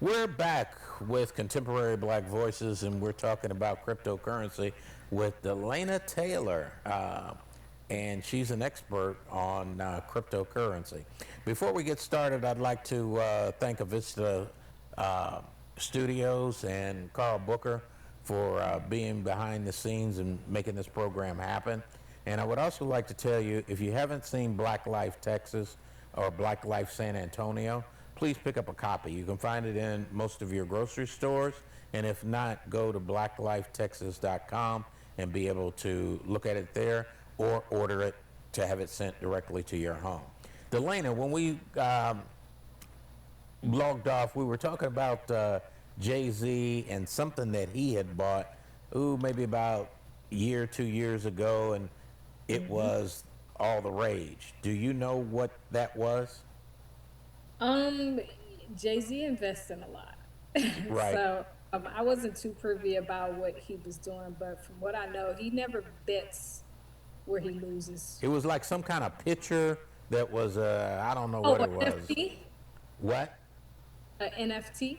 We're back with Contemporary Black Voices, and we're talking about cryptocurrency with Delena Taylor. And she's an expert on cryptocurrency. Before we get started, I'd like to thank Avista uh, Studios and Carl Booker for being behind the scenes and making this program happen. And I would also like to tell you, if you haven't seen Black Life Texas or Black Life San Antonio, please pick up a copy. You can find it in most of your grocery stores, and if not, go to blacklifetexas.com and be able to look at it there or order it to have it sent directly to your home. Delena, when we logged off, we were talking about Jay-Z and something that he had bought, maybe about a year, 2 years ago, and it was all the rage. Do you know what that was? Um, Jay-Z invests in a lot. Right. So I wasn't too privy about what he was doing, but from what I know, he never bets where he loses. It was like some kind of picture that was, I don't know Oh, what a it was. NFT? What? A NFT?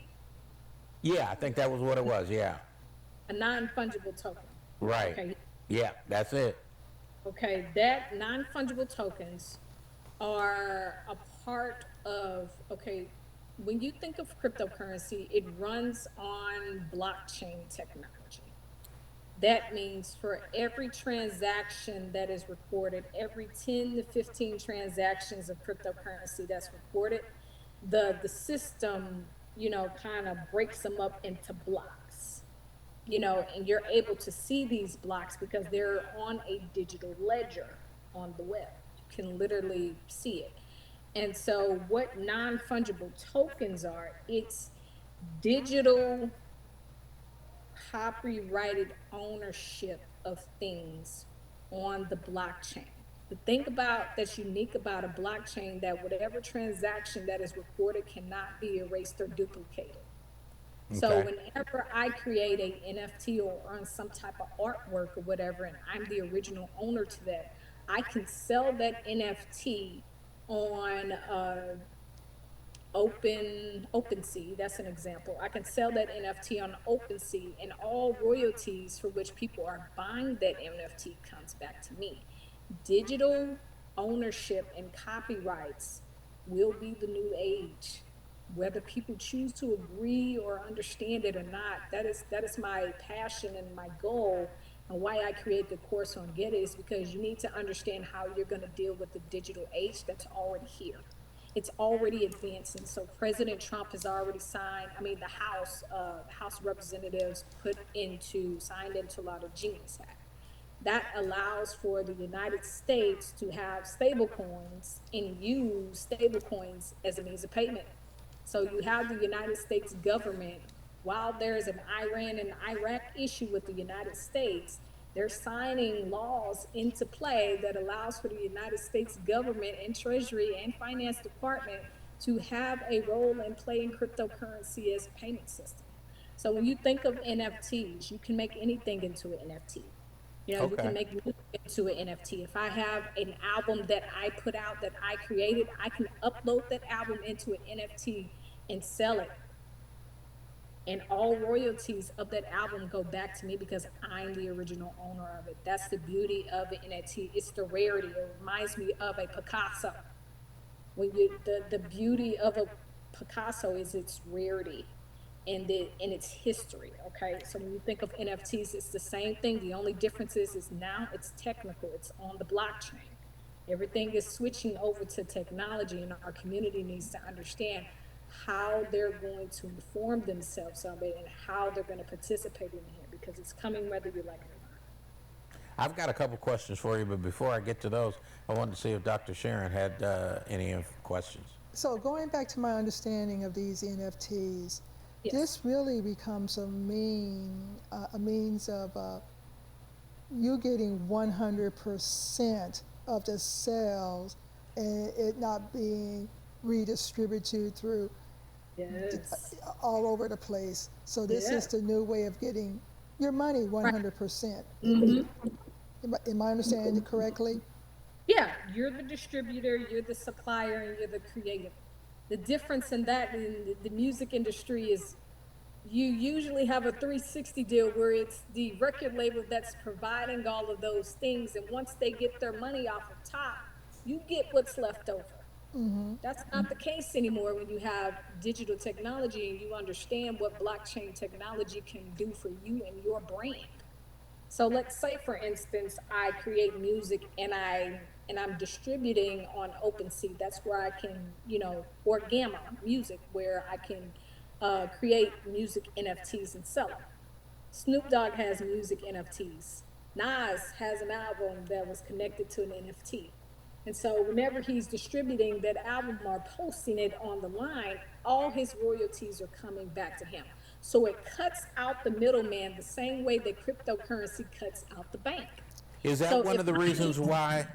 Yeah, I think that was what it was. Yeah. A non-fungible token. Right. Okay. Yeah, that's it. Okay, that non-fungible tokens are a part of, okay, when you think of cryptocurrency, it runs on blockchain technology. That means for every transaction that is recorded, every 10 to 15 transactions of cryptocurrency that's recorded, the system, kind of breaks them up into blocks, and you're able to see these blocks because they're on a digital ledger on the web. You can literally see it. And so what non-fungible tokens are, it's digital copyrighted ownership of things on the blockchain. The thing about that's unique about a blockchain that whatever transaction that is recorded cannot be erased or duplicated. So Okay. whenever I create a NFT or on some type of artwork or whatever, and I'm the original owner to that, I can sell that NFT on OpenSea. That's an example. I can sell that NFT on OpenSea, and all royalties for which people are buying that NFT comes back to me. Digital ownership and copyrights will be the new age. Whether people choose to agree or understand it or not, that is my passion and my goal, and why I create the course on Get It is because you need to understand how you're going to deal with the digital age that's already here. It's already advancing. So President Trump has already signed. I mean, the House of Representatives signed into law the Genius Act that allows for the United States to have stable coins and use stable coins as a means of payment. So you have the United States government, while there's an Iran and Iraq issue with the United States, they're signing laws into play that allows for the United States government and Treasury and Finance Department to have a role and play in cryptocurrency as a payment system. So when you think of NFTs, you can make anything into an NFT. You can Okay. make music into an NFT. If I have an album that I put out that I created, I can upload that album into an NFT and sell it. And all royalties of that album go back to me because I'm the original owner of it. That's the beauty of an NFT. It's the rarity. It reminds me of a Picasso. The beauty of a Picasso is its rarity and its history. Okay, so when you think of NFTs, it's the same thing. The only difference is now it's technical. It's on the blockchain. Everything is switching over to technology, and our community needs to understand how they're going to inform themselves of it and how they're going to participate in it because it's coming whether you like it or not. I've got a couple questions for you, but before I get to those, I wanted to see if Dr. Sharon had any questions. So going back to my understanding of these NFTs, Yes. this really becomes a means of you getting 100% of the sales and it not being redistributed through Yes. all over the place. So this Yeah. is the new way of getting your money Right. 100%. Hmm. Am I understanding it correctly? Yeah, you're the distributor, you're the supplier, and you're the creator. The difference in that in the music industry is you usually have a 360 deal where it's the record label that's providing all of those things. And once they get their money off of top, you get what's left over. That's not the case anymore when you have digital technology and you understand what blockchain technology can do for you and your brand. So let's say, for instance, I create music and I'm distributing on OpenSea. That's where I can, or Gamma Music, where I can create music NFTs and sell them. Snoop Dogg has music NFTs. Nas has an album that was connected to an NFT. And so whenever he's distributing that album or posting it on the line, all his royalties are coming back to him. So it cuts out the middleman the same way that cryptocurrency cuts out the bank. Is that So one if of the I, reasons why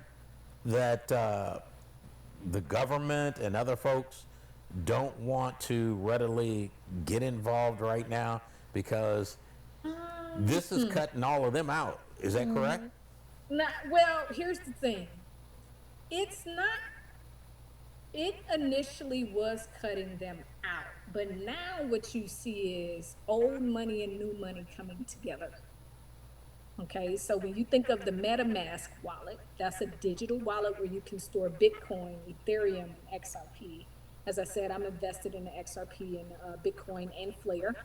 that the government and other folks don't want to readily get involved right now because this is cutting all of them out? Is that correct? not, well, here's the thing. It's not, it initially was cutting them out, but now what you see is old money and new money coming together. Okay, so when you think of the MetaMask wallet, that's a digital wallet where you can store Bitcoin, Ethereum, and XRP. As I said, I'm invested in the XRP and Bitcoin and Flare.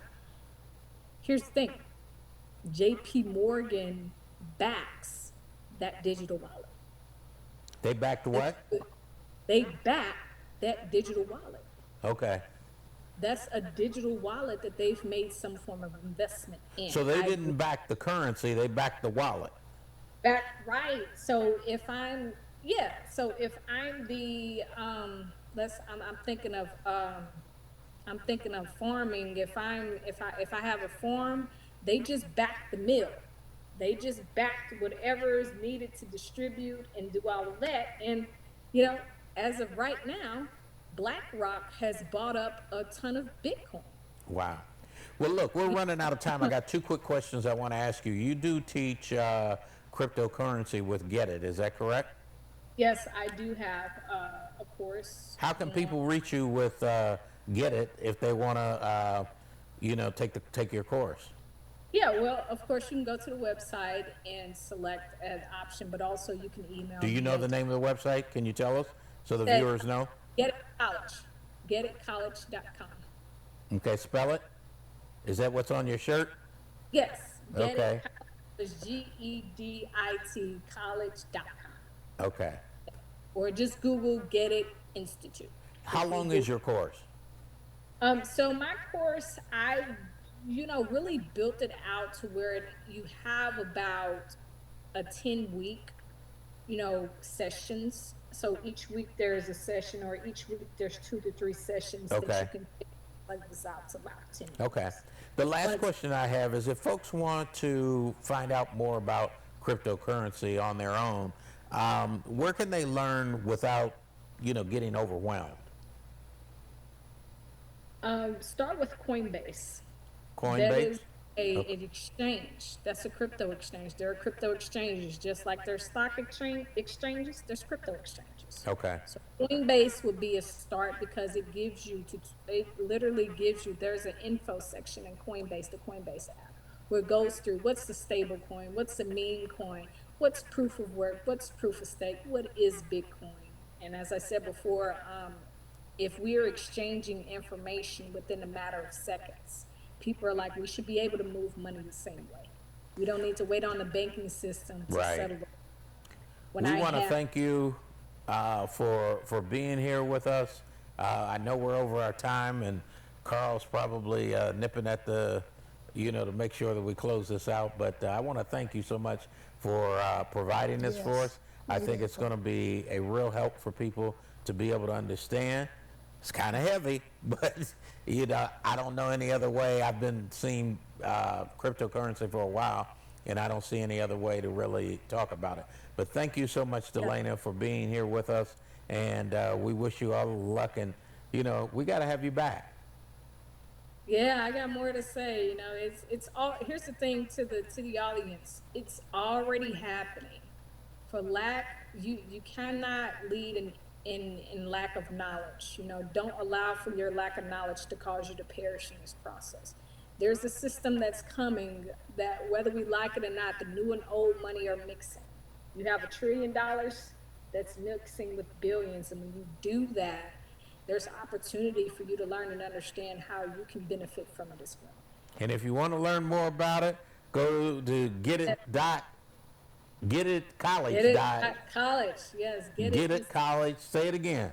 Here's the thing: JP Morgan backs that digital wallet. They backed what? They back that digital wallet. Okay. That's a digital wallet that they've made some form of investment in. So they didn't back the currency, they backed the wallet. Back right. So if I'm yeah, so if I'm the I'm thinking of farming. If I have a farm, they just back the mill. They just backed whatever is needed to distribute and do all of that. And you know, as of right now, BlackRock has bought up a ton of Bitcoin. Wow. Well, look, we're running out of time. I got two quick questions I want to ask you. You do teach cryptocurrency with Get It, is that correct? Yes, I do have a course. How can And people reach you with Get It if they want to, take your course? yeah, well, of course, you can go to the website and select an option, but also you can email Do you me know the name of the website? Can you tell us so the at viewers know? Get It College, getitcollege.com. Okay, spell it. Is that what's on your shirt? Yes, Get Okay. It College is GEDIT college.com. Okay. Or just Google Get It Institute. How If you long do- is your course? So my course, really built it out to where you have about a 10-week, sessions. So each week there's a session, or each week there's 2 to 3 sessions that Okay. you can take like this out to about 10 Okay. weeks. The last But question I have is if folks want to find out more about cryptocurrency on their own, where can they learn without, getting overwhelmed? start with Coinbase. That Coinbase? is an exchange. That's a crypto exchange. There are crypto exchanges, just like there's stock exchanges, there's crypto exchanges. Okay. So Coinbase would be a start because it literally gives you, there's an info section in Coinbase, the Coinbase app, where it goes through what's the stable coin, what's the meme coin, what's proof of work, what's proof of stake, what is Bitcoin. And as I said before, if we're exchanging information within a matter of seconds, people are like, we should be able to move money the same way. We don't need to wait on the banking system to Right. settle it. When We I want to have, thank you for being here with us. I know we're over our time, and Carl's probably nipping at to make sure that we close this out. But I want to thank you so much for providing this for Yes, us. I very think it's going to be a real help for people to be able to understand. It's kind of heavy, but I don't know any other way. I've been seeing cryptocurrency for a while, and I don't see any other way to really talk about it. But thank you so much, Delena, for being here with us, and we wish you all the luck. And we got to have you back. yeah, I got more to say. It's all. Here's the thing to the audience. It's already happening. For lack, you cannot lead in lack of knowledge. You know, don't allow for your lack of knowledge to cause you to perish in this process. There's a system that's coming that, whether we like it or not, the new and old money are mixing. You have $1 trillion that's mixing with billions, and when you do that, there's opportunity for you to learn and understand how you can benefit from it as well. And if you want to learn more about it, go to Get it college, yes, get it college. Say it again.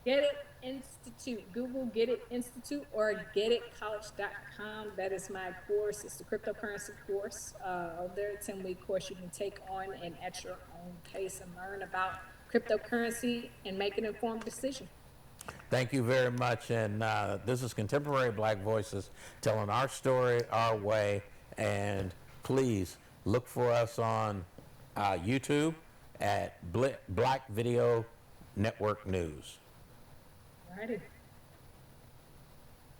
Get It Institute. Google Get It Institute or getitcollege.com. That is my course. It's the cryptocurrency course. Over there, a 10-week course you can take on and at your own pace and learn about cryptocurrency and make an informed decision. Thank you very much. And this is Contemporary Black Voices telling our story, our way. And please look for us on YouTube at Black Video Network News. All righty.